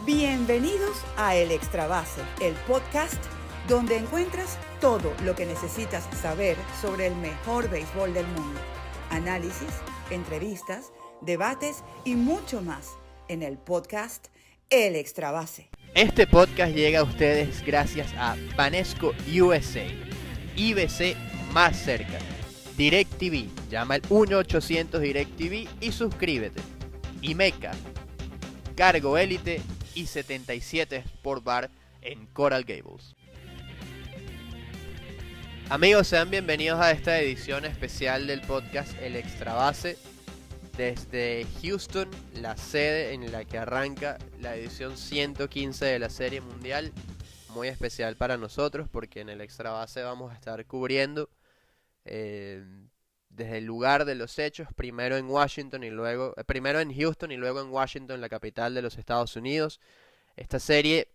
Bienvenidos a El Extra Base, el podcast donde encuentras todo lo que necesitas saber sobre el mejor béisbol del mundo. Análisis, entrevistas, debates y mucho más en el podcast El Extra Base. Este podcast llega a ustedes gracias a Banesco USA, IBC más cerca, DirecTV, llama al 1-800-DirecTV y suscríbete. Imeca, Cargo Élite y 77 Sport Bar en Coral Gables. Amigos, sean bienvenidos a esta edición especial del podcast El Extra Base. Desde Houston, la sede en la que arranca la edición 115 de la Serie Mundial. Muy especial para nosotros porque en el Extra Base vamos a estar cubriendo desde el lugar de los hechos, primero en Washington y luego, primero en Houston y luego en Washington, la capital de los Estados Unidos. Esta serie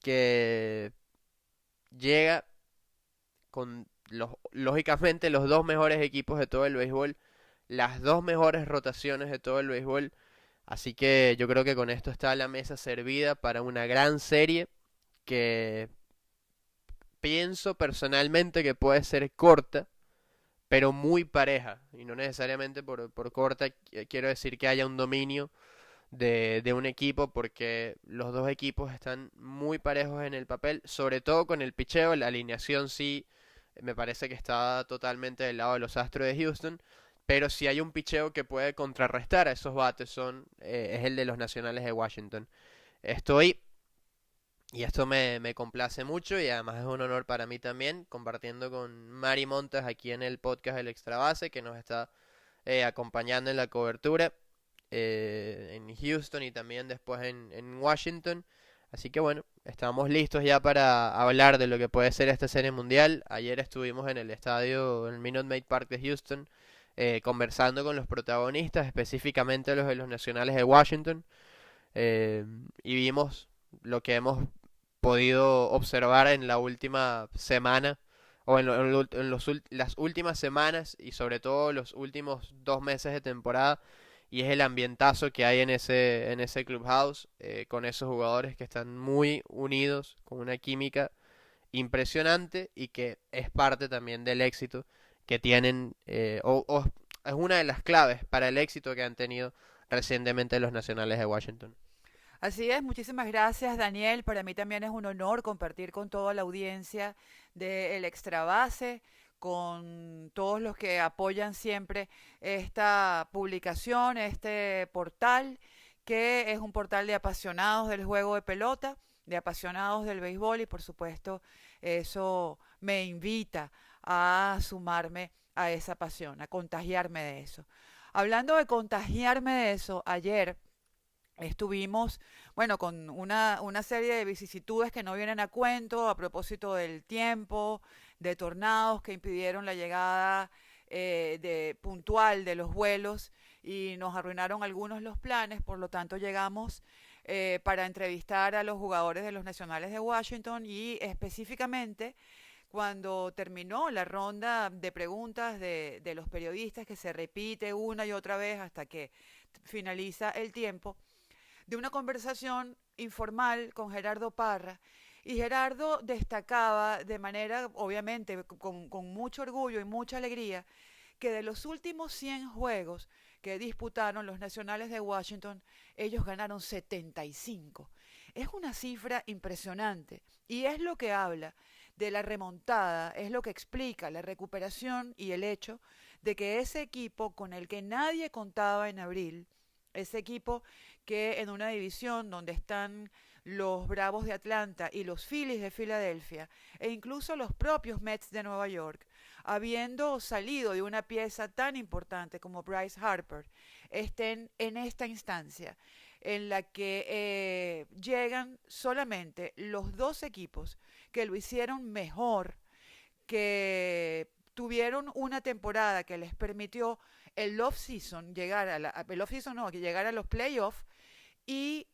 que llega con lógicamente los dos mejores equipos de todo el béisbol, las dos mejores rotaciones de todo el béisbol. Así que yo creo que con esto está la mesa servida para una gran serie que pienso personalmente que puede ser corta, pero muy pareja. Y no necesariamente por corta quiero decir que haya un dominio de un equipo, porque los dos equipos están muy parejos en el papel, sobre todo con el picheo. La alineación sí me parece que está totalmente del lado de los Astros de Houston. Pero si hay un picheo que puede contrarrestar a esos bates es el de los Nacionales de Washington. Y esto me complace mucho y además es un honor para mí también, compartiendo con Mari Montas aquí en el podcast El Extra Base, que nos está acompañando en la cobertura en Houston y también después en Washington. Así que bueno, estamos listos ya para hablar de lo que puede ser esta serie mundial. Ayer estuvimos en el estadio, en el Minute Maid Park de Houston, conversando con los protagonistas, específicamente los de los Nacionales de Washington, y vimos lo que hemos podido observar en la última semana, o las últimas semanas y sobre todo los últimos 2 meses de temporada, y es el ambientazo que hay en ese clubhouse, con esos jugadores que están muy unidos, con una química impresionante y que es parte también del éxito que tienen, o es una de las claves para el éxito que han tenido recientemente los Nacionales de Washington. Así es, muchísimas gracias Daniel. Para mí también es un honor compartir con toda la audiencia de El Extra Base, con todos los que apoyan siempre esta publicación, este portal, que es un portal de apasionados del juego de pelota, de apasionados del béisbol, y por supuesto eso me invita a sumarme a esa pasión, a contagiarme de eso. Hablando de contagiarme de eso, ayer estuvimos, bueno, con una serie de vicisitudes que no vienen a cuento a propósito del tiempo, de tornados que impidieron la llegada puntual de los vuelos y nos arruinaron algunos los planes. Por lo tanto llegamos para entrevistar a los jugadores de los Nacionales de Washington, y específicamente cuando terminó la ronda de preguntas de los periodistas, que se repite una y otra vez hasta que finaliza el tiempo, de una conversación informal con Gerardo Parra. Y Gerardo destacaba de manera, obviamente, con mucho orgullo y mucha alegría, que de los últimos 100 juegos que disputaron los Nacionales de Washington, ellos ganaron 75. Es una cifra impresionante y es lo que habla de la remontada, es lo que explica la recuperación y el hecho de que ese equipo con el que nadie contaba en abril, ese equipo que en una división donde están los Bravos de Atlanta y los Phillies de Filadelfia, e incluso los propios Mets de Nueva York, habiendo salido de una pieza tan importante como Bryce Harper, estén en esta instancia en la que llegan solamente los dos equipos que lo hicieron mejor, que tuvieron una temporada que les permitió el off-season, llegar a los playoffs, y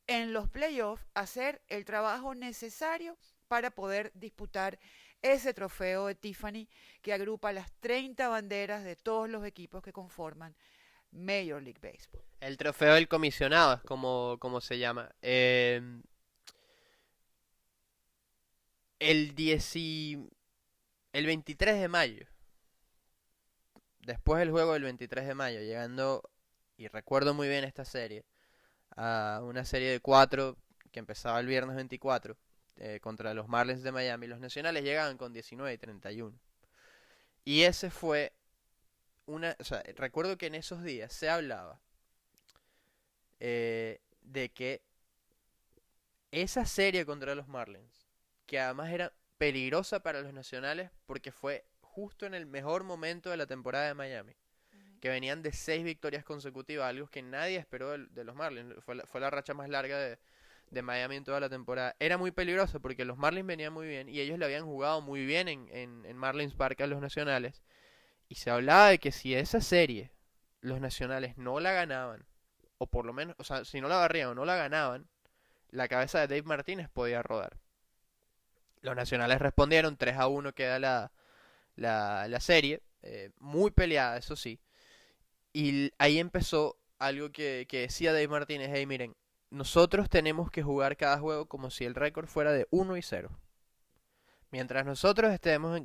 en los playoffs hacer el trabajo necesario para poder disputar ese trofeo de Tiffany que agrupa las 30 banderas de todos los equipos que conforman Major League Baseball. El trofeo del comisionado es como se llama. El 10 el 23 de mayo, después del juego del 23 de mayo, llegando, y recuerdo muy bien esta serie, a una serie de 4 que empezaba el viernes 24 contra los Marlins de Miami. Los nacionales llegaban con 19 y 31. Y ese fue o sea, recuerdo que en esos días se hablaba de que esa serie contra los Marlins, que además era peligrosa para los nacionales porque fue justo en el mejor momento de la temporada de Miami, que venían de 6 victorias consecutivas, algo que nadie esperó de los Marlins. Fue la racha más larga de Miami en toda la temporada. Era muy peligroso porque los Marlins venían muy bien y ellos le habían jugado muy bien en Marlins Park a los nacionales. Y se hablaba de que si esa serie los nacionales no la ganaban, o por lo menos, o sea, si no la barrían o no la ganaban, la cabeza de Dave Martínez podía rodar. Los nacionales respondieron 3-1, queda la serie, muy peleada, eso sí. Y ahí empezó algo que decía Dave Martínez: hey, miren, nosotros tenemos que jugar cada juego como si el récord fuera de 1-0. Mientras nosotros estemos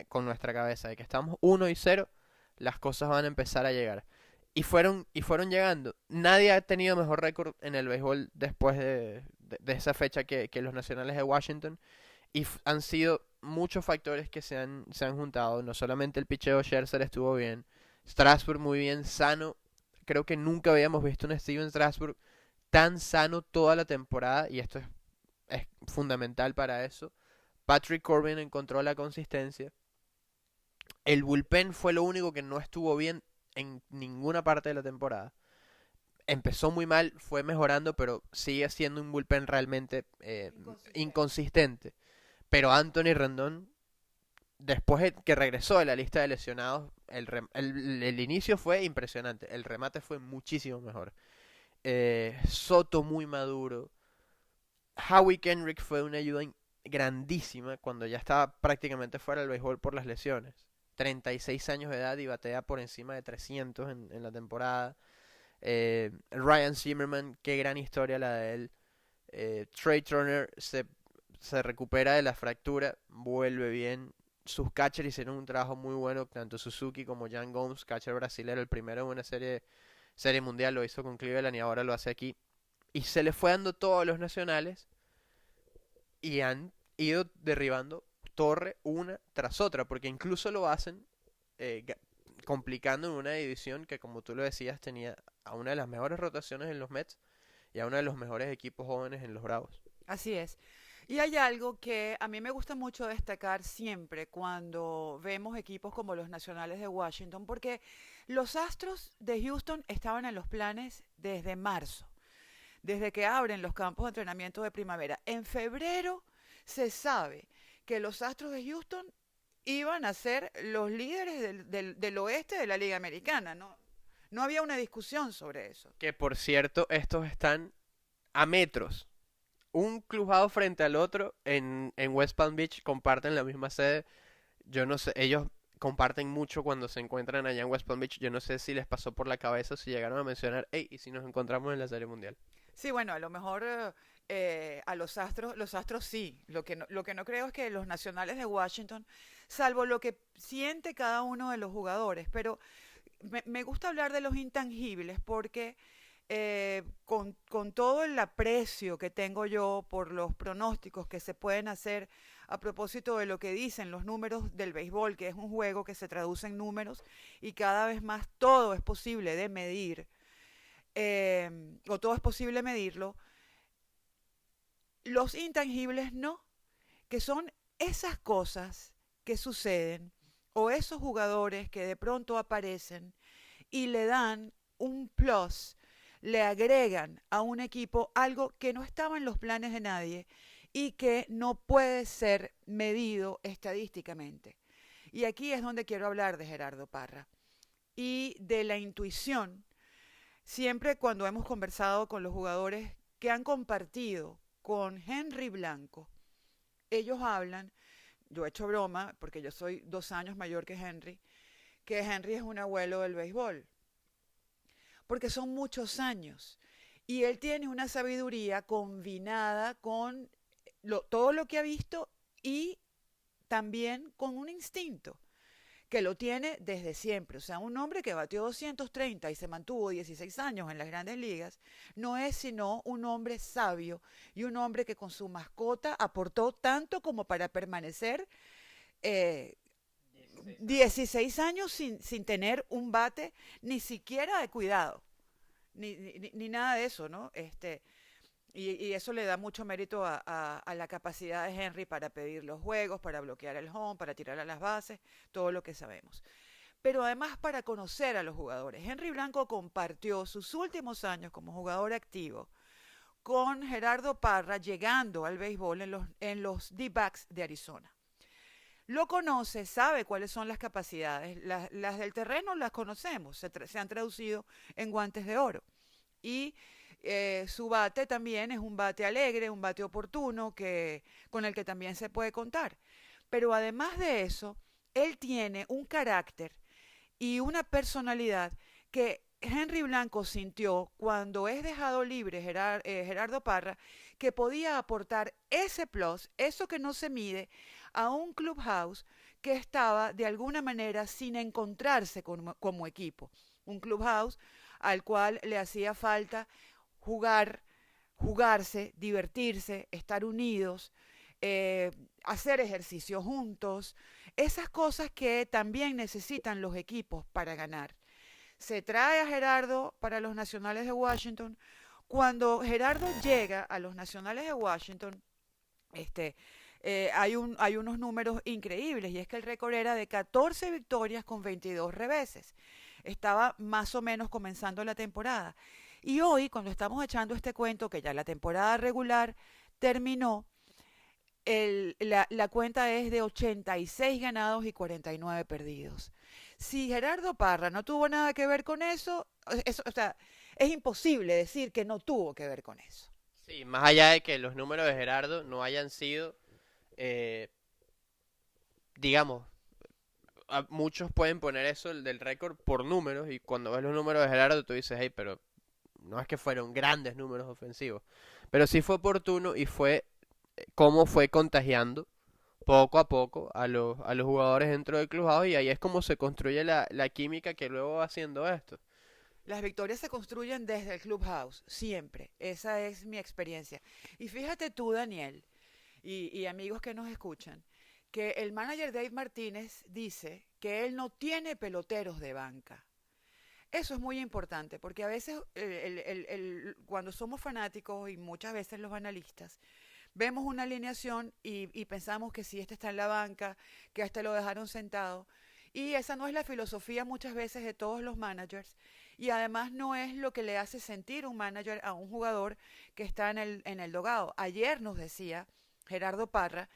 con nuestra cabeza de que estamos 1-0, las cosas van a empezar a llegar. Y fueron llegando. Nadie ha tenido mejor récord en el béisbol después de esa fecha que los nacionales de Washington. Y han sido muchos factores que se han juntado. No solamente el picheo, Scherzer estuvo bien. Strasburg muy bien, sano. Creo que nunca habíamos visto un Steven Strasburg tan sano toda la temporada. Y esto es fundamental para eso. Patrick Corbin encontró la consistencia. El bullpen fue lo único que no estuvo bien en ninguna parte de la temporada. Empezó muy mal, fue mejorando, pero sigue siendo un bullpen realmente inconsistente. Pero Anthony Rendón, después de que regresó de la lista de lesionados, el inicio fue impresionante. El remate fue muchísimo mejor. Soto muy maduro. Howie Kendrick fue una ayuda grandísima cuando ya estaba prácticamente fuera del béisbol por las lesiones. 36 años de edad y batea por encima de 300 en la temporada. Ryan Zimmerman, qué gran historia la de él. Trey Turner se recupera de la fractura, vuelve bien. Sus catchers hicieron un trabajo muy bueno, tanto Suzuki como Jan Gomes, catcher brasilero, el primero en una serie mundial, lo hizo con Cleveland y ahora lo hace aquí. Y se le fue dando todos los nacionales y han ido derribando torre una tras otra, porque incluso lo hacen complicando en una división que, como tú lo decías, tenía a una de las mejores rotaciones en los Mets y a uno de los mejores equipos jóvenes en los Bravos. Así es. Y hay algo que a mí me gusta mucho destacar siempre cuando vemos equipos como los Nacionales de Washington, porque los Astros de Houston estaban en los planes desde marzo, desde que abren los campos de entrenamiento de primavera. En febrero se sabe que los Astros de Houston iban a ser los líderes del oeste de la Liga Americana, ¿no? No había una discusión sobre eso. Que por cierto, estos están a metros, un clubhouse frente al otro en West Palm Beach, comparten la misma sede. Yo no sé, ellos comparten mucho cuando se encuentran allá en West Palm Beach. Yo no sé si les pasó por la cabeza, si llegaron a mencionar, hey, ¿y si nos encontramos en la Serie Mundial? Sí, bueno, a lo mejor a los Astros sí. Lo que no creo es que los Nacionales de Washington, salvo lo que siente cada uno de los jugadores, pero me gusta hablar de los intangibles porque con todo el aprecio que tengo yo por los pronósticos que se pueden hacer a propósito de lo que dicen los números del béisbol, que es un juego que se traduce en números y cada vez más todo es posible de medir, o todo es posible medirlo, los intangibles no, que son esas cosas que suceden o esos jugadores que de pronto aparecen y le dan un plus, le agregan a un equipo algo que no estaba en los planes de nadie y que no puede ser medido estadísticamente. Y aquí es donde quiero hablar de Gerardo Parra y de la intuición. Siempre cuando hemos conversado con los jugadores que han compartido con Henry Blanco, ellos hablan, yo he hecho broma porque yo soy 2 años mayor que Henry es un abuelo del béisbol. porque son muchos años. Y él tiene una sabiduría combinada con todo lo que ha visto y también con un instinto que lo tiene desde siempre. O sea, un hombre que batió 230 y se mantuvo 16 años en las grandes ligas, no es sino un hombre sabio y un hombre que con su mascota aportó tanto como para permanecer eh, 16 años sin tener un bate ni siquiera de cuidado, ni nada de eso, ¿no? Y eso le da mucho mérito a la capacidad de Henry para pedir los juegos, para bloquear el home, para tirar a las bases, todo lo que sabemos. Pero además para conocer a los jugadores. Henry Blanco compartió sus últimos años como jugador activo con Gerardo Parra llegando al béisbol en los D-backs de Arizona. Lo conoce, sabe cuáles son las capacidades. Las del terreno las conocemos, se han traducido en guantes de oro. Y su bate también es un bate alegre, un bate oportuno con el que también se puede contar. Pero además de eso, él tiene un carácter y una personalidad que Henry Blanco sintió cuando es dejado libre Gerardo Parra, que podía aportar ese plus, eso que no se mide, a un clubhouse que estaba de alguna manera sin encontrarse como equipo. Un clubhouse al cual le hacía falta jugar, jugarse, divertirse, estar unidos, hacer ejercicio juntos, esas cosas que también necesitan los equipos para ganar. Se trae a Gerardo para los Nacionales de Washington. Cuando Gerardo llega a los Nacionales de Washington, este, hay unos números increíbles y es que el récord era de 14 victorias con 22 reveses. Estaba más o menos comenzando la temporada. Y hoy, cuando estamos echando este cuento, que ya la temporada regular terminó, la cuenta es de 86 ganados y 49 perdidos. Si Gerardo Parra no tuvo nada que ver con eso, o sea, es imposible decir que no tuvo que ver con eso. Sí, más allá de que los números de Gerardo no hayan sido, eh, digamos, muchos pueden poner eso del récord por números y cuando ves los números de Gerardo tú dices, hey, pero no es que fueron grandes números ofensivos, pero sí fue oportuno y fue cómo fue contagiando poco a poco a los jugadores dentro del clubhouse y ahí es como se construye la química que luego va haciendo esto. Las victorias se construyen desde el clubhouse, siempre. Esa es mi experiencia. Y fíjate tú, Daniel, y amigos que nos escuchan, que el manager Dave Martínez dice que él no tiene peloteros de banca. Eso es muy importante porque a veces cuando somos fanáticos y muchas veces los analistas, vemos una alineación y pensamos que si este está en la banca, que a este lo dejaron sentado. Y esa no es la filosofía muchas veces de todos los managers. Y además no es lo que le hace sentir un manager a un jugador que está en el dogado. Ayer nos decía Gerardo Parra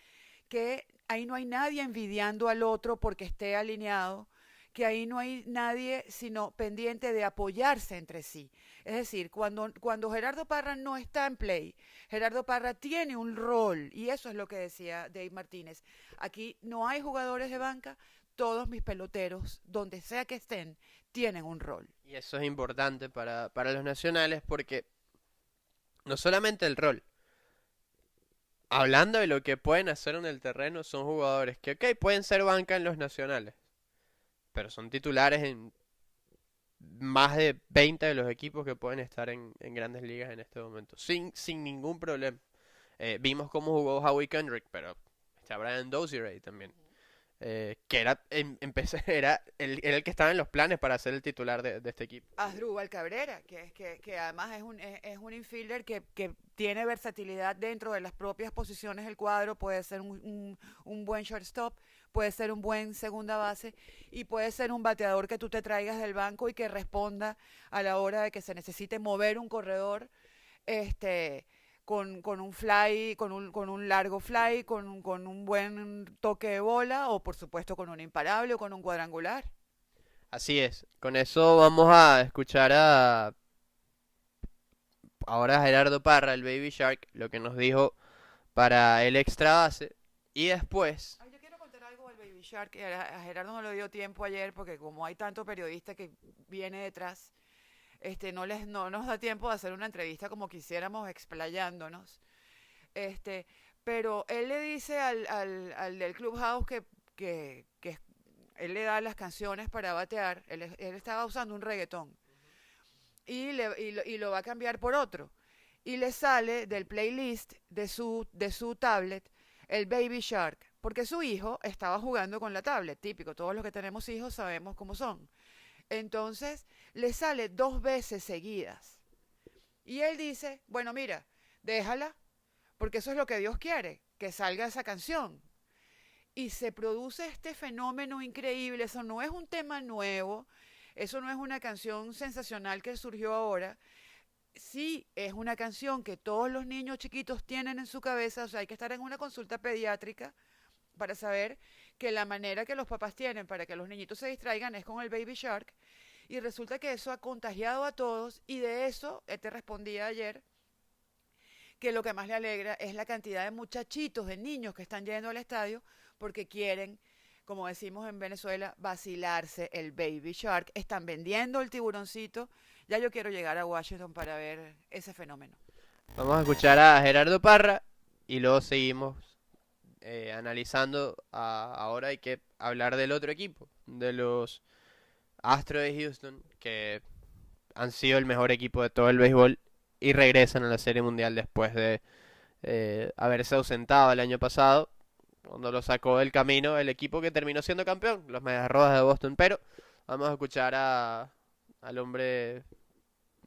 que ahí no hay nadie envidiando al otro porque esté alineado, que ahí no hay nadie sino pendiente de apoyarse entre sí. Es decir, cuando Gerardo Parra no está en play, Gerardo Parra tiene un rol, y eso es lo que decía Dave Martínez. Aquí no hay jugadores de banca, todos mis peloteros, donde sea que estén, tienen un rol. Y eso es importante para los nacionales porque no solamente el rol, hablando de lo que pueden hacer en el terreno, son jugadores que, ok, pueden ser banca en los nacionales, pero son titulares en más de 20 de los equipos que pueden estar en grandes ligas en este momento, sin ningún problema. Vimos cómo jugó Howie Kendrick, pero está Brian Dozier ahí también. Que era el que estaba en los planes para ser el titular de este equipo. Asdrúbal Cabrera, que además es un infielder que tiene versatilidad dentro de las propias posiciones del cuadro, puede ser un buen shortstop, puede ser un buen segunda base y puede ser un bateador que tú te traigas del banco y que responda a la hora de que se necesite mover un corredor, este, con un fly, con un largo fly, con un buen toque de bola o por supuesto con un imparable o con un cuadrangular. Así es. Con eso vamos a escuchar ahora a Gerardo Parra, el Baby Shark, lo que nos dijo para el extra base. Y después, Ay, yo quiero contar algo del Baby Shark, que a Gerardo no le dio tiempo ayer porque como hay tanto periodista que viene detrás, no nos da tiempo de hacer una entrevista como quisiéramos, explayándonos. Este, pero él le dice al del Clubhouse que él le da las canciones para batear, él estaba usando un reggaetón y lo va a cambiar por otro. Y le sale del playlist de su tablet el Baby Shark, porque su hijo estaba jugando con la tablet, típico, todos los que tenemos hijos sabemos cómo son. Entonces le sale 2 veces seguidas. Y él dice, bueno, mira, déjala, porque eso es lo que Dios quiere, que salga esa canción. Y se produce este fenómeno increíble, eso no es un tema nuevo, eso no es una canción sensacional que surgió ahora, sí es una canción que todos los niños chiquitos tienen en su cabeza, o sea, hay que estar en una consulta pediátrica para saber que la manera que los papás tienen para que los niñitos se distraigan es con el Baby Shark, y resulta que eso ha contagiado a todos, y de eso, te respondía ayer, que lo que más le alegra es la cantidad de muchachitos, de niños que están yendo al estadio porque quieren, como decimos en Venezuela, vacilarse el Baby Shark. Están vendiendo el tiburoncito. Ya yo quiero llegar a Washington para ver ese fenómeno. Vamos a escuchar a Gerardo Parra y luego seguimos analizando. Ahora hay que hablar del otro equipo, de los Astros de Houston, que han sido el mejor equipo de todo el béisbol y regresan a la Serie Mundial después de haberse ausentado el año pasado, cuando lo sacó del camino el equipo que terminó siendo campeón, los Medias Rojas de Boston. Pero vamos a escuchar al hombre,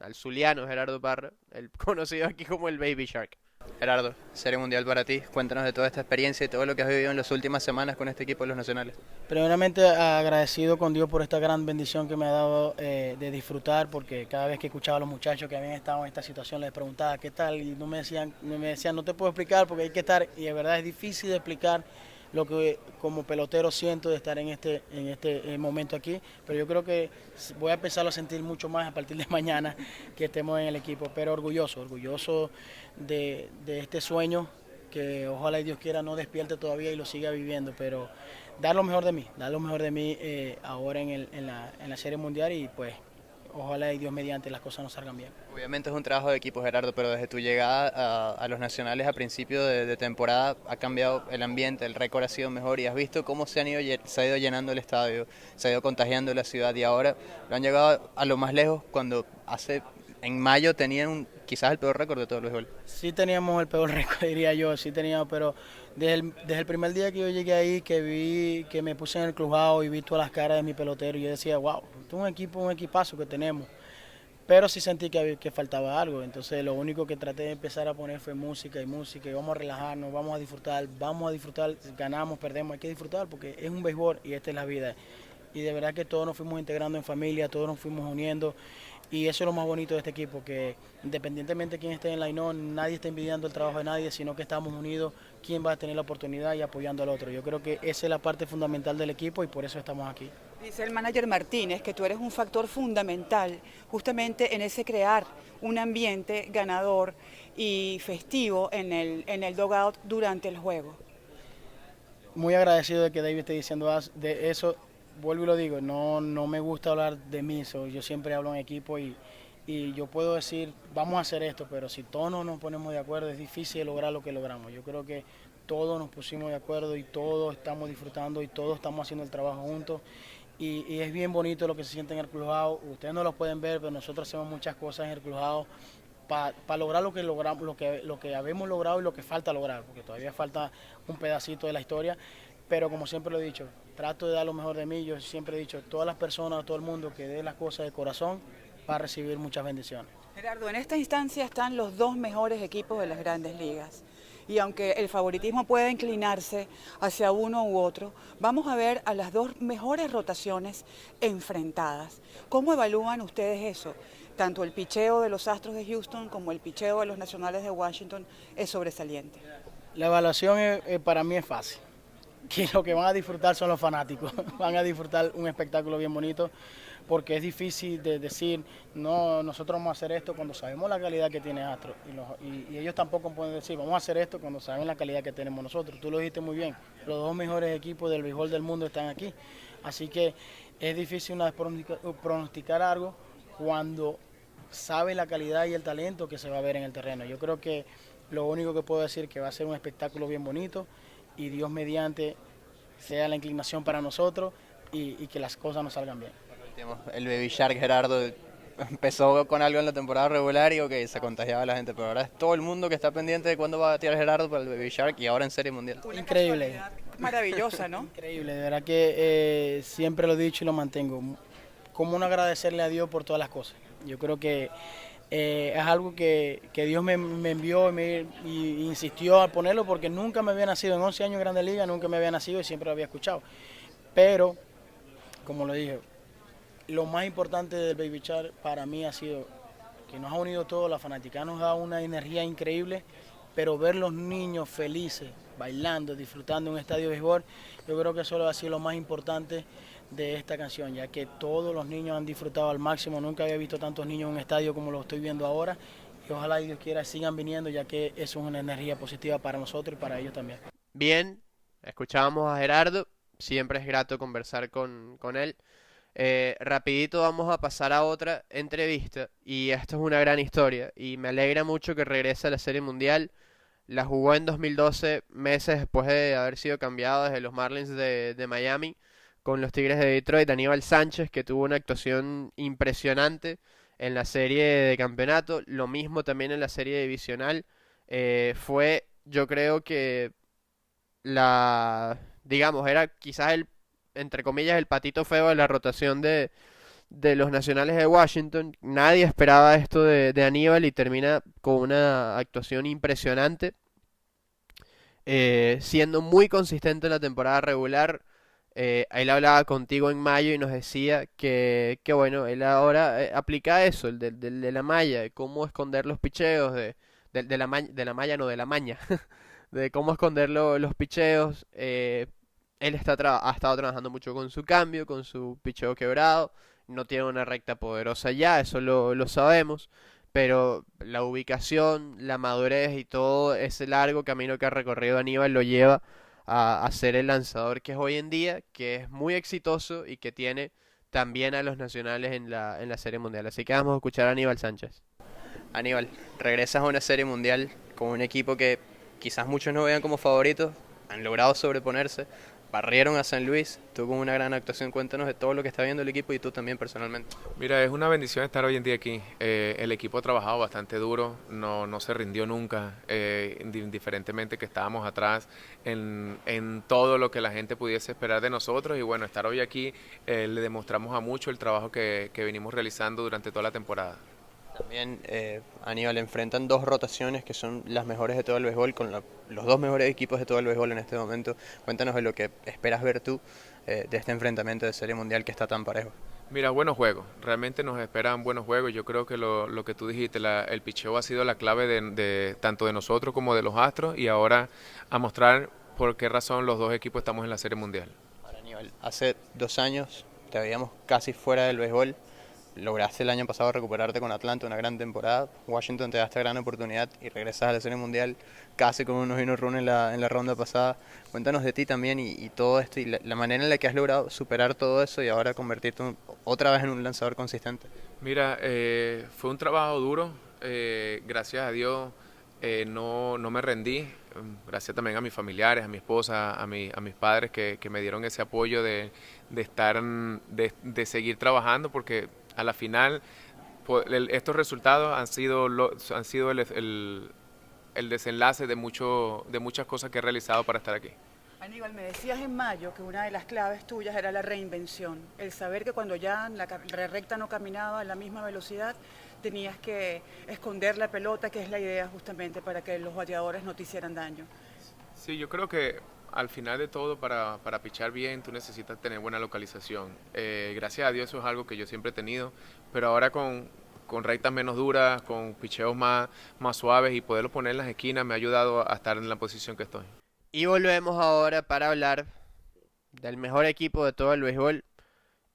al zuliano Gerardo Parra, el conocido aquí como el Baby Shark. Gerardo, Serie Mundial para ti, cuéntanos de toda esta experiencia y todo lo que has vivido en las últimas semanas con este equipo de los Nacionales. Primeramente agradecido con Dios por esta gran bendición que me ha dado de disfrutar, porque cada vez que escuchaba a los muchachos que habían estado en esta situación les preguntaba qué tal y no me decían no te puedo explicar porque hay que estar, y de verdad es difícil de explicar lo que como pelotero siento de estar en este momento aquí, pero yo creo que voy a empezarlo a sentir mucho más a partir de mañana que estemos en el equipo, pero orgulloso de este sueño que ojalá y Dios quiera no despierte todavía y lo siga viviendo, pero dar lo mejor de mí ahora en la Serie Mundial, y pues ojalá y Dios mediante las cosas nos salgan bien. Obviamente es un trabajo de equipo, Gerardo, pero desde tu llegada a los Nacionales a principio de temporada ha cambiado el ambiente, el récord ha sido mejor y has visto cómo se ha ido llenando el estadio, se ha ido contagiando la ciudad, y ahora lo han llegado a lo más lejos cuando en mayo tenían quizás el peor récord de todo el béisbol. Sí teníamos el peor récord, diría yo, sí teníamos, pero desde el primer día que yo llegué ahí, que me puse en el clubhouse y vi todas las caras de mi pelotero, yo decía, wow, esto es un equipazo que tenemos. Pero sí sentí que faltaba algo, entonces lo único que traté de empezar a poner fue música, y vamos a relajarnos, vamos a disfrutar, ganamos, perdemos, hay que disfrutar porque es un béisbol y esta es la vida. Y de verdad que todos nos fuimos integrando en familia, todos nos fuimos uniendo, y eso es lo más bonito de este equipo, que independientemente de quién esté en la line-on, nadie está envidiando el trabajo de nadie, sino que estamos unidos, quién va a tener la oportunidad y apoyando al otro. Yo creo que esa es la parte fundamental del equipo y por eso estamos aquí. Dice el manager Martínez que tú eres un factor fundamental justamente en ese crear un ambiente ganador y festivo en el dugout durante el juego. Muy agradecido de que David esté diciendo de eso. Vuelvo y lo digo, no me gusta hablar de mí, yo siempre hablo en equipo y yo puedo decir, vamos a hacer esto, pero si todos no nos ponemos de acuerdo es difícil lograr lo que logramos. Yo creo que todos nos pusimos de acuerdo y todos estamos disfrutando y todos estamos haciendo el trabajo juntos. Y es bien bonito lo que se siente en el clubhouse. Ustedes no lo pueden ver, pero nosotros hacemos muchas cosas en el clubhouse para lograr lo que logramos, lo que habíamos logrado y lo que falta lograr, porque todavía falta un pedacito de la historia. Pero como siempre lo he dicho, trato de dar lo mejor de mí. Yo siempre he dicho, todas las personas, todo el mundo que dé las cosas de corazón va a recibir muchas bendiciones. Gerardo, en esta instancia están los dos mejores equipos de las grandes ligas. Y aunque el favoritismo pueda inclinarse hacia uno u otro, vamos a ver a las dos mejores rotaciones enfrentadas. ¿Cómo evalúan ustedes eso? Tanto el picheo de los Astros de Houston como el picheo de los Nacionales de Washington es sobresaliente. La evaluación para mí es fácil. Que lo que van a disfrutar son los fanáticos, van a disfrutar un espectáculo bien bonito, porque es difícil de decir, no, nosotros vamos a hacer esto cuando sabemos la calidad que tiene Astro, y ellos tampoco pueden decir, vamos a hacer esto cuando saben la calidad que tenemos nosotros. Tú lo dijiste muy bien, los dos mejores equipos del béisbol del mundo están aquí, así que es difícil pronosticar algo cuando sabe la calidad y el talento que se va a ver en el terreno. Yo creo que lo único que puedo decir es que va a ser un espectáculo bien bonito y Dios mediante sea la inclinación para nosotros y que las cosas nos salgan bien. El Baby Shark Gerardo empezó con algo en la temporada regular y se contagiaba a la gente, pero ahora es todo el mundo que está pendiente de cuándo va a tirar Gerardo para el Baby Shark y ahora en Serie Mundial. Increíble. Maravillosa, ¿no? Increíble, de verdad que siempre lo he dicho y lo mantengo. Como un agradecerle a Dios por todas las cosas. Yo creo que es algo que Dios me envió y insistió a ponerlo porque nunca me había nacido en 11 años en Grandes Ligas, nunca me había nacido y siempre lo había escuchado. Pero, como lo dije, lo más importante del Baby Shark para mí ha sido que nos ha unido todos, la fanaticada nos da una energía increíble, pero ver los niños felices, bailando, disfrutando en un estadio de béisbol, yo creo que eso ha sido lo más importante de esta canción, ya que todos los niños han disfrutado al máximo, nunca había visto tantos niños en un estadio como lo estoy viendo ahora, y ojalá Dios quiera sigan viniendo, ya que eso es una energía positiva para nosotros y para ellos también. Bien, escuchábamos a Gerardo, siempre es grato conversar con él. Rapidito vamos a pasar a otra entrevista y esto es una gran historia y me alegra mucho que regrese a la Serie Mundial. La jugó en 2012, meses después de haber sido cambiado desde los Marlins de Miami con los Tigres de Detroit. Aníbal Sánchez, que tuvo una actuación impresionante en la serie de campeonato, lo mismo también en la serie divisional. Fue, yo creo que digamos, era quizás entre comillas, el patito feo de la rotación de los Nacionales de Washington. Nadie esperaba esto de Aníbal y termina con una actuación impresionante, siendo muy consistente en la temporada regular. Él hablaba contigo en mayo y nos decía que bueno, él ahora aplica eso, el de la malla, de cómo esconder los picheos, de la malla, no, de la maña, de cómo esconder los picheos. Él ha estado trabajando mucho con su cambio, con su picheo quebrado. No tiene una recta poderosa ya, eso lo sabemos. Pero la ubicación, la madurez y todo ese largo camino que ha recorrido Aníbal lo lleva a ser el lanzador que es hoy en día, que es muy exitoso y que tiene también a los nacionales en la Serie Mundial. Así que vamos a escuchar a Aníbal Sánchez. Aníbal, regresas a una Serie Mundial con un equipo que quizás muchos no vean como favoritos, han logrado sobreponerse. Barrieron a San Luis, tú con una gran actuación, cuéntanos de todo lo que está viendo el equipo y tú también personalmente. Mira, es una bendición estar hoy en día aquí. El equipo ha trabajado bastante duro, no se rindió nunca, indiferentemente que estábamos atrás en todo lo que la gente pudiese esperar de nosotros. Y bueno, estar hoy aquí le demostramos a mucho el trabajo que venimos realizando durante toda la temporada. También Aníbal, enfrentan dos rotaciones que son las mejores de todo el béisbol, con los dos mejores equipos de todo el béisbol en este momento. Cuéntanos de lo que esperas ver tú de este enfrentamiento de Serie Mundial que está tan parejo. Mira, buenos juegos, realmente nos esperan buenos juegos. Yo creo que lo que tú dijiste, el picheo ha sido la clave de tanto de nosotros como de los Astros, y ahora a mostrar por qué razón los dos equipos estamos en la Serie Mundial. Ahora, Aníbal, hace 2 años te veíamos casi fuera del béisbol. Lograste el año pasado recuperarte con Atlanta, una gran temporada. Washington te da esta gran oportunidad y regresas a la Serie Mundial casi con unos home run en la ronda pasada. Cuéntanos de ti también y todo esto y la manera en la que has logrado superar todo eso y ahora convertirte otra vez en un lanzador consistente. Mira, fue un trabajo duro, gracias a Dios no me rendí, gracias también a mis familiares, a mi esposa, a mis padres que me dieron ese apoyo de seguir trabajando, porque a la final estos resultados han sido el desenlace de muchas cosas que he realizado para estar aquí. Aníbal, me decías en mayo que una de las claves tuyas era la reinvención, el saber que cuando ya la recta no caminaba a la misma velocidad, tenías que esconder la pelota, que es la idea justamente para que los bateadores no te hicieran daño. Sí, yo creo que al final de todo, para pichar bien, tú necesitas tener buena localización. Gracias a Dios eso es algo que yo siempre he tenido, pero ahora con rectas menos duras, con picheos más suaves y poderlo poner en las esquinas me ha ayudado a estar en la posición que estoy. Y volvemos ahora para hablar del mejor equipo de todo el béisbol.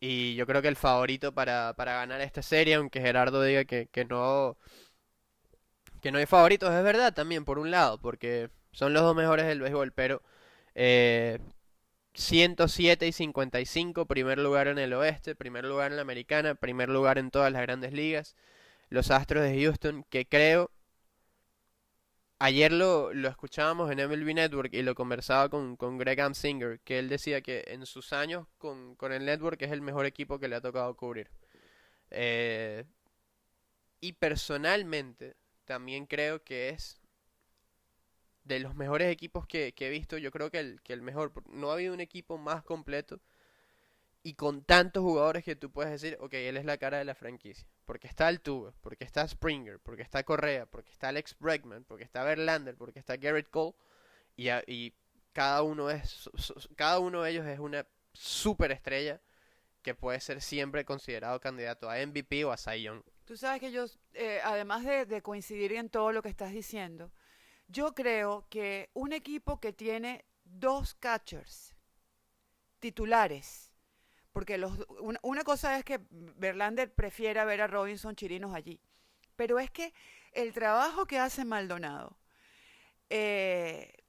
Y yo creo que el favorito para ganar esta serie, aunque Gerardo diga que no hay favoritos, es verdad también, por un lado, porque son los dos mejores del béisbol, pero 107 y 55, primer lugar en el oeste, primer lugar en la americana, primer lugar en todas las grandes ligas. los Astros de Houston, que creo, ayer lo escuchábamos en MLB Network y lo conversaba con Greg Amsinger, que él decía que en sus años con el Network es el mejor equipo que le ha tocado cubrir. Eh, y personalmente también creo que es de los mejores equipos que he visto. Yo creo que el mejor. No ha habido un equipo más completo y con tantos jugadores que tú puedes decir, ok, él es la cara de la franquicia. Porque está Altuve, porque está Springer, porque está Correa, porque está Alex Bregman, porque está Verlander, porque está Garrett Cole. Y cada uno de ellos es una superestrella que puede ser siempre considerado candidato a MVP o a Cy Young. Tú sabes que yo, además de coincidir en todo lo que estás diciendo, yo creo que un equipo que tiene dos catchers titulares, porque una cosa es que Verlander prefiera ver a Robinson Chirinos allí, pero es que el trabajo que hace Maldonado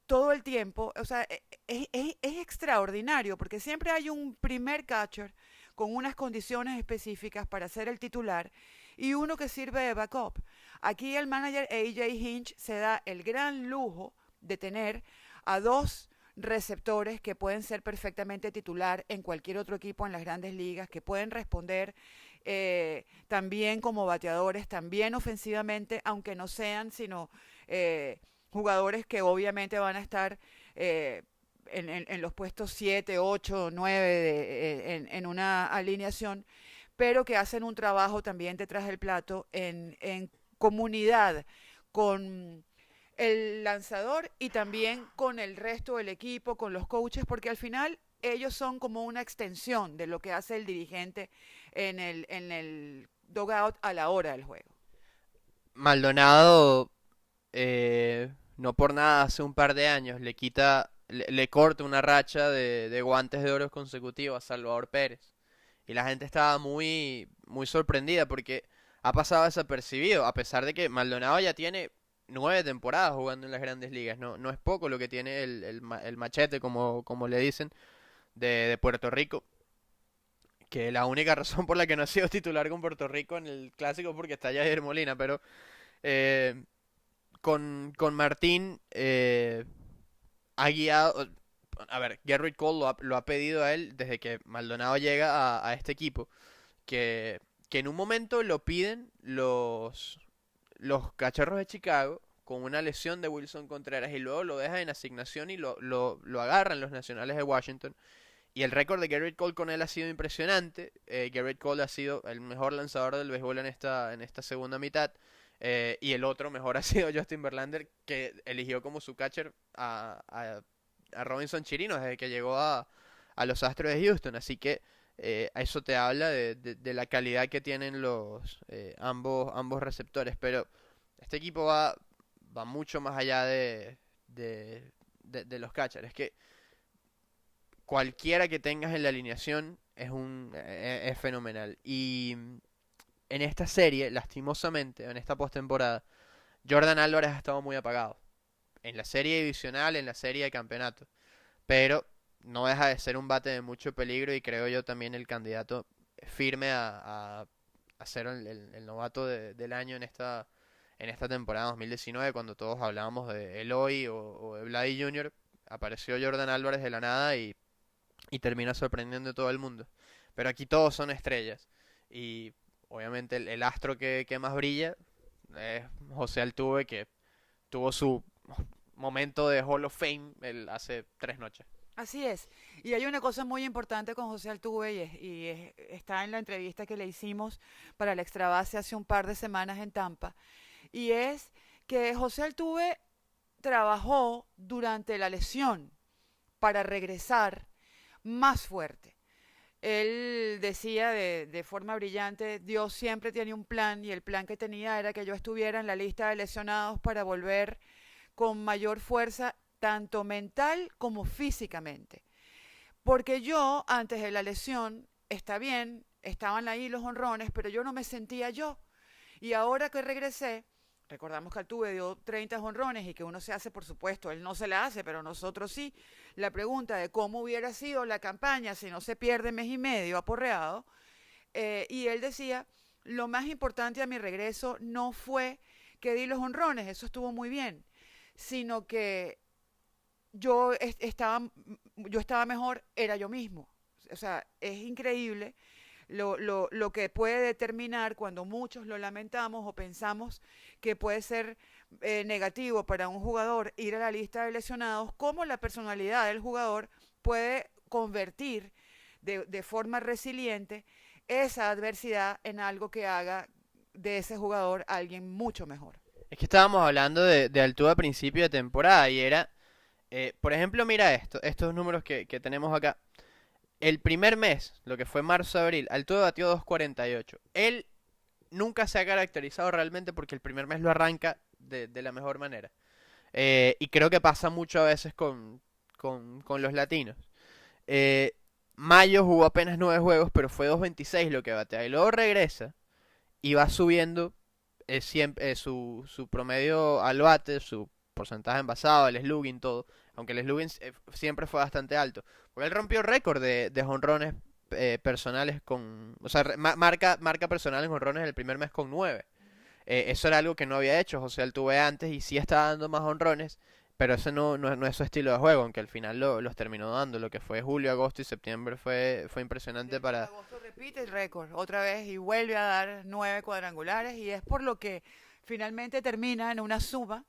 todo el tiempo, o sea, es extraordinario, porque siempre hay un primer catcher con unas condiciones específicas para ser el titular y uno que sirve de backup. Aquí el manager AJ Hinch se da el gran lujo de tener a dos receptores que pueden ser perfectamente titular en cualquier otro equipo en las grandes ligas, que pueden responder también como bateadores, también ofensivamente, aunque no sean sino jugadores que obviamente van a estar en los puestos 7, 8, 9 en una alineación, pero que hacen un trabajo también detrás del plato en comunidad con el lanzador y también con el resto del equipo, con los coaches, porque al final ellos son como una extensión de lo que hace el dirigente en el dugout a la hora del juego. Maldonado, no por nada, hace un par de años le corta una racha de guantes de oro consecutivos a Salvador Pérez. Y la gente estaba muy, muy sorprendida porque ha pasado desapercibido, a pesar de que Maldonado ya tiene 9 temporadas jugando en las grandes ligas. No es poco lo que tiene el machete, como le dicen, de Puerto Rico. Que la única razón por la que no ha sido titular con Puerto Rico en el clásico es porque está Yadier Molina, pero con Martín ha guiado. A ver, Garrett Cole lo ha pedido a él desde que Maldonado llega a este equipo. Que en un momento lo piden los Cachorros de Chicago con una lesión de Wilson Contreras y luego lo dejan en asignación y lo agarran los Nacionales de Washington. Y el récord de Garrett Cole con él ha sido impresionante. Garrett Cole ha sido el mejor lanzador del béisbol en esta segunda mitad. Y el otro mejor ha sido Justin Verlander, que eligió como su catcher a Robinson Chirinos desde que llegó a los Astros de Houston. Así que eso te habla de la calidad que tienen ambos receptores. Pero este equipo va mucho más allá de los catchers. Es que cualquiera que tengas en la alineación es fenomenal. Y en esta serie, lastimosamente, en esta postemporada, Jordan Álvarez ha estado muy apagado. En la serie divisional, en la serie de campeonato. Pero no deja de ser un bate de mucho peligro y creo yo también el candidato firme a ser el novato del año en esta temporada 2019, cuando todos hablábamos de Eloy o de Vladdy Jr. Apareció Jordan Álvarez de la nada y termina sorprendiendo a todo el mundo. Pero aquí todos son estrellas. Y obviamente el astro que más brilla es José Altuve, que tuvo su momento de Hall of Fame hace 3 noches. Así es. Y hay una cosa muy importante con José Altuve está en la entrevista que le hicimos para el Extra Base hace un par de semanas en Tampa. Y es que José Altuve trabajó durante la lesión para regresar más fuerte. Él decía de forma brillante, Dios siempre tiene un plan y el plan que tenía era que yo estuviera en la lista de lesionados para volver con mayor fuerza, tanto mental como físicamente. Porque yo, antes de la lesión, está bien, estaban ahí los honrones, pero yo no me sentía yo. Y ahora que regresé, recordamos que Altuve dio 30 honrones y que uno se hace, por supuesto, él no se la hace, pero nosotros sí. La pregunta de cómo hubiera sido la campaña si no se pierde mes y medio aporreado, y él decía lo más importante a mi regreso no fue que di los honrones, eso estuvo muy bien, sino que yo estaba, yo estaba mejor, era yo mismo. O sea, es increíble lo que puede determinar cuando muchos lo lamentamos o pensamos que puede ser negativo para un jugador ir a la lista de lesionados, cómo la personalidad del jugador puede convertir de forma resiliente esa adversidad en algo que haga de ese jugador alguien mucho mejor. Es que estábamos hablando de Altuve a principio de temporada y era, por ejemplo, mira estos números que tenemos acá. El primer mes, lo que fue marzo-abril, Altuve batió 2.48. Él nunca se ha caracterizado realmente porque el primer mes lo arranca de la mejor manera. Y creo que pasa mucho a veces con los latinos. Eh, Mayo jugó apenas 9 juegos, pero fue 2.26 lo que batea. Y luego regresa y va subiendo siempre, su promedio al bate, su porcentaje envasado, el slugging, todo. Aunque el slugging siempre fue bastante alto. Porque él rompió récord de jonrones personales con... O sea, marca personal en jonrones el primer mes con 9. Eso era algo que no había hecho José Altuve antes y sí estaba dando más jonrones. Pero ese no es su estilo de juego, aunque al final los terminó dando. Lo que fue julio, agosto y septiembre fue impresionante para... Agosto repite el récord otra vez y vuelve a dar 9 cuadrangulares y es por lo que finalmente termina en una suma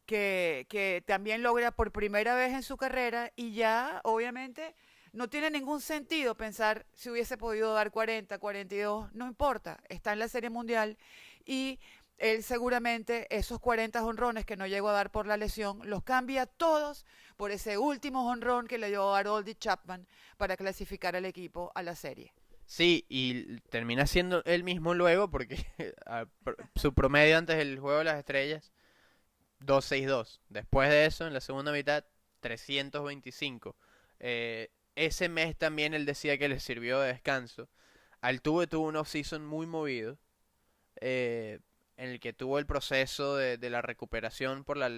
que también logra por primera vez en su carrera y ya obviamente no tiene ningún sentido pensar si hubiese podido dar 40, 42, no importa, está en la Serie Mundial y él seguramente esos 40 jonrones que no llegó a dar por la lesión los cambia todos por ese último jonrón que le dio a Aroldis Chapman para clasificar al equipo a la serie. Sí, y termina siendo él mismo luego porque su promedio antes del Juego de las Estrellas 2.62. Después de eso, en la segunda mitad, 325. Ese mes también él decía que le sirvió de descanso. Altuve tuvo un off-season muy movido, en el que tuvo el proceso de la recuperación por la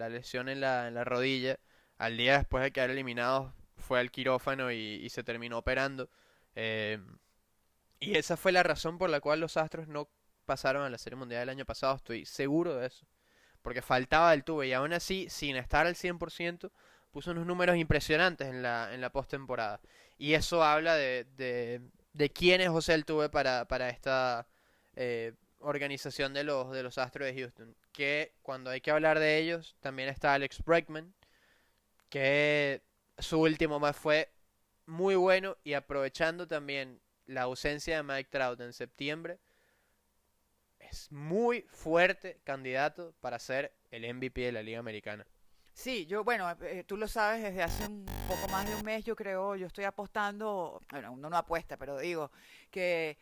lesión en la rodilla. Al día después de quedar eliminado, fue al quirófano y se terminó operando. Eh, y esa fue la razón por la cual los Astros no pasaron a la Serie Mundial del año pasado. Estoy seguro de eso. Porque faltaba Altuve y aún así, sin estar al 100%, puso unos números impresionantes en la postemporada. Y eso habla de quién es José Altuve para esta organización de los Astros de Houston. Que cuando hay que hablar de ellos, también está Alex Bregman, que su último más fue muy bueno y aprovechando también la ausencia de Mike Trout en septiembre, es muy fuerte candidato para ser el MVP de la Liga Americana. Sí, yo, bueno, tú lo sabes, desde hace un poco más de un mes, yo creo, yo estoy apostando, bueno, uno no apuesta, pero digo que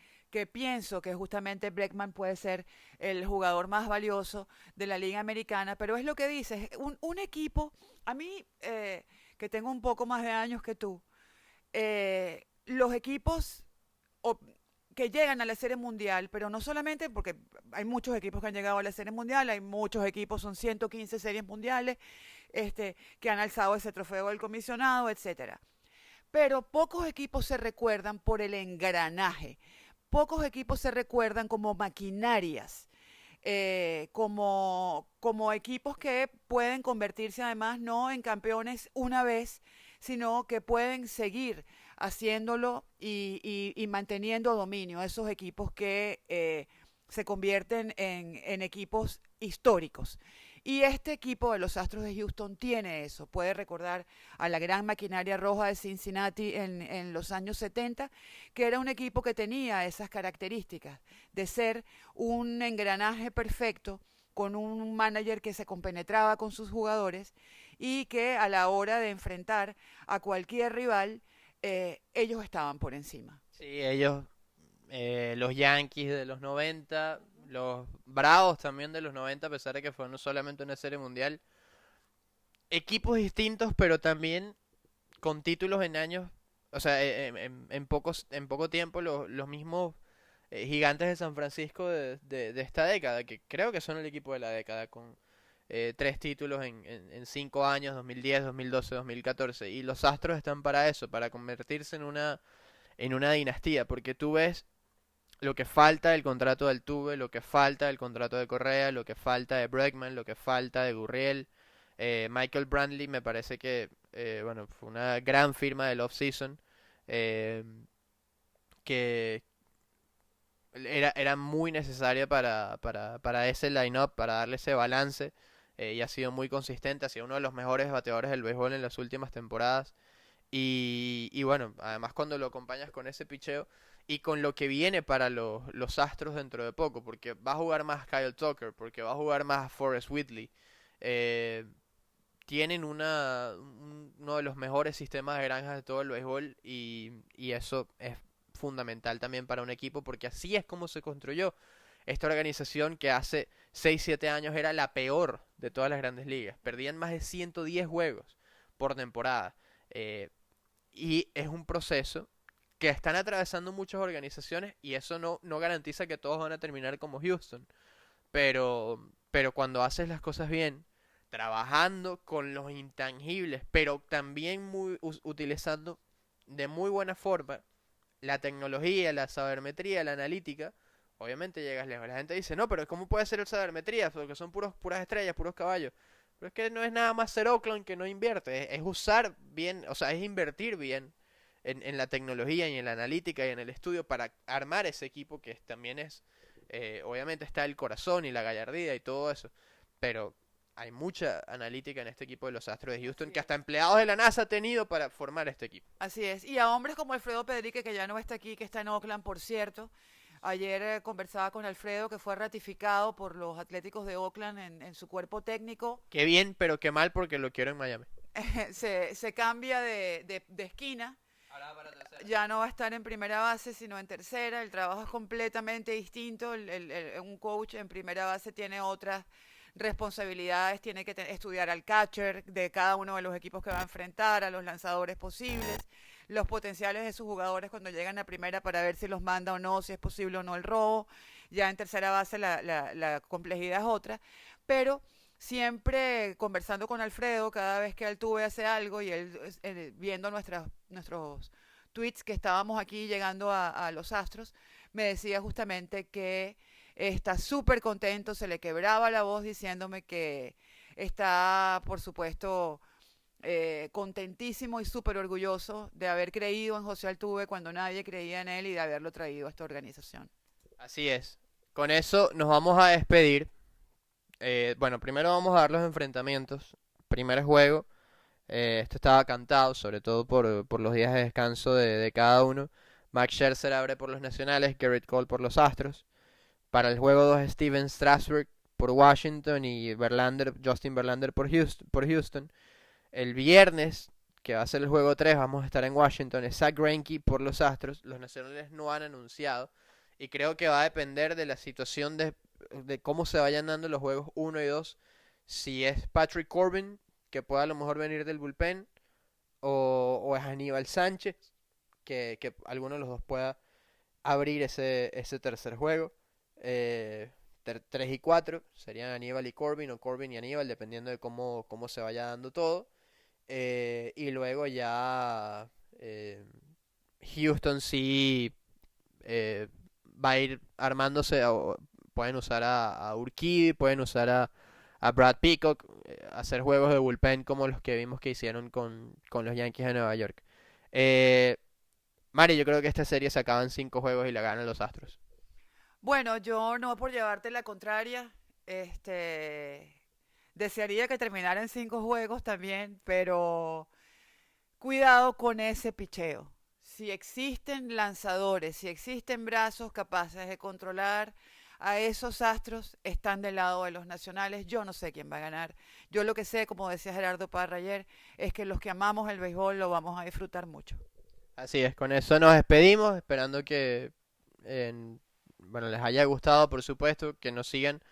pienso que justamente Bregman puede ser el jugador más valioso de la Liga Americana, pero es lo que dices, un equipo, a mí, que tengo un poco más de años que tú, los equipos o- que llegan a la Serie Mundial, pero no solamente porque hay muchos equipos que han llegado a la Serie Mundial, hay muchos equipos, son 115 series mundiales, que han alzado ese trofeo del comisionado, etcétera. Pero pocos equipos se recuerdan por el engranaje, pocos equipos se recuerdan como maquinarias, como equipos que pueden convertirse además no en campeones una vez, sino que pueden seguir haciéndolo y manteniendo dominio. Esos equipos que se convierten en equipos históricos. Y este equipo de los Astros de Houston tiene eso. Puede recordar a la gran maquinaria roja de Cincinnati en los años 70, que era un equipo que tenía esas características de ser un engranaje perfecto con un manager que se compenetraba con sus jugadores y que a la hora de enfrentar a cualquier rival, ellos estaban por encima. Sí, ellos, los Yankees de los 90, los Bravos también de los 90, a pesar de que fue no solamente una serie mundial. Equipos distintos, pero también con títulos en años, o sea, en poco tiempo, los mismos gigantes de San Francisco de esta década, que creo que son el equipo de la década, con 3 títulos en 5 años, 2010, 2012, 2014. Y los Astros están para eso, para convertirse en una dinastía, porque tú ves lo que falta del contrato de Altuve, lo que falta del contrato de Correa, lo que falta de Bregman, lo que falta de Gurriel. Michael Brantley me parece que bueno, fue una gran firma del off-season, eh, que era muy necesaria para ese line-up, para darle ese balance, y ha sido muy consistente, ha sido uno de los mejores bateadores del béisbol en las últimas temporadas. Y bueno, además cuando lo acompañas con ese picheo y con lo que viene para los Astros dentro de poco, porque va a jugar más Kyle Tucker, porque va a jugar más Forrest Whitley, eh, tienen uno de los mejores sistemas de granjas de todo el béisbol, y eso es fundamental también para un equipo, porque así es como se construyó esta organización, que hace 6-7 años era la peor de todas las grandes ligas. Perdían más de 110 juegos por temporada. Y es un proceso que están atravesando muchas organizaciones, y eso no garantiza que todos van a terminar como Houston. Pero cuando haces las cosas bien, trabajando con los intangibles, pero también utilizando de muy buena forma la tecnología, la sabermetría, la analítica, obviamente llegas lejos. La gente dice, no, pero ¿cómo puede ser el sabermetría? Porque son puras estrellas, puros caballos. Pero es que no es nada más ser Oakland que no invierte, es usar bien, o sea, es invertir bien en la tecnología y en la analítica y en el estudio para armar ese equipo, que también es, obviamente está el corazón y la gallardía y todo eso, pero hay mucha analítica en este equipo de los Astros de Houston, que hasta empleados de la NASA ha tenido para formar este equipo. Así es. Y a hombres como Alfredo Pedrique, que ya no está aquí, que está en Oakland, por cierto. Ayer conversaba con Alfredo, que fue ratificado por los Atléticos de Oakland en su cuerpo técnico. Qué bien, pero qué mal, porque lo quiero en Miami. Se cambia de esquina. Ya no va a estar en primera base, sino en tercera. El trabajo es completamente distinto. Un coach en primera base tiene otras responsabilidades, tiene que estudiar al catcher de cada uno de los equipos que va a enfrentar, a los lanzadores posibles, los potenciales de sus jugadores cuando llegan a primera, para ver si los manda o no, si es posible o no el robo. Ya en tercera base la complejidad es otra, pero siempre conversando con Alfredo, cada vez que Altuve hace algo, y él viendo nuestros tweets que estábamos aquí llegando a los Astros, me decía justamente que está súper contento, se le quebraba la voz diciéndome que está, por supuesto, contentísimo y súper orgulloso de haber creído en José Altuve cuando nadie creía en él, y de haberlo traído a esta organización. Así es. Con eso nos vamos a despedir. Bueno, primero vamos a dar los enfrentamientos. Primer juego. Esto estaba cantado, sobre todo por los días de descanso de cada uno. Max Scherzer abre por los Nacionales, Gerrit Cole por los Astros. Para el juego 2, Steven Strasburg por Washington y Justin Verlander por Houston. El viernes, que va a ser el juego 3, vamos a estar en Washington, es Zach Greinke por los Astros. Los Nacionales no han anunciado, y creo que va a depender de la situación de cómo se vayan dando los juegos 1 y 2. Si es Patrick Corbin, que pueda a lo mejor venir del bullpen, o es Aníbal Sánchez, que alguno de los dos pueda abrir ese tercer juego. 3 y 4 serían Aníbal y Corbin, o Corbin y Aníbal, dependiendo de cómo se vaya dando todo. Y luego ya Houston sí va a ir armándose. Pueden usar a Urquidy, pueden usar a Brad Peacock, hacer juegos de bullpen como los que vimos que hicieron con los Yankees de Nueva York. Mari, yo creo que esta serie se acaba en 5 juegos y la ganan los Astros. Bueno, yo no por llevarte la contraria, desearía que terminara en 5 juegos también, pero cuidado con ese picheo. Si existen lanzadores, si existen brazos capaces de controlar a esos Astros, están del lado de los Nacionales. Yo no sé quién va a ganar. Yo lo que sé, como decía Gerardo Parra ayer, es que los que amamos el béisbol lo vamos a disfrutar mucho. Así es, con eso nos despedimos, esperando que les haya gustado, por supuesto, que nos sigan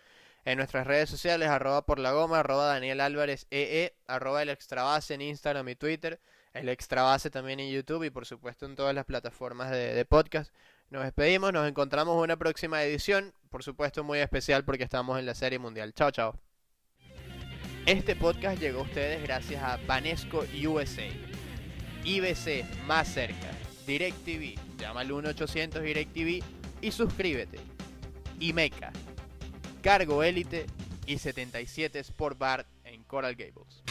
en nuestras redes sociales, @porlagoma, @Daniel Álvarez @el Extrabase en Instagram y Twitter, el Extrabase también en YouTube, y por supuesto en todas las plataformas de podcast. Nos despedimos, nos encontramos en una próxima edición, por supuesto muy especial porque estamos en la Serie Mundial. Chao, chao. Este podcast llegó a ustedes gracias a Banesco USA, IBC más cerca, DirecTV, llama al 1-800 DirecTV y suscríbete. Imeca, Cargo Élite y 77 Sport Bar en Coral Gables.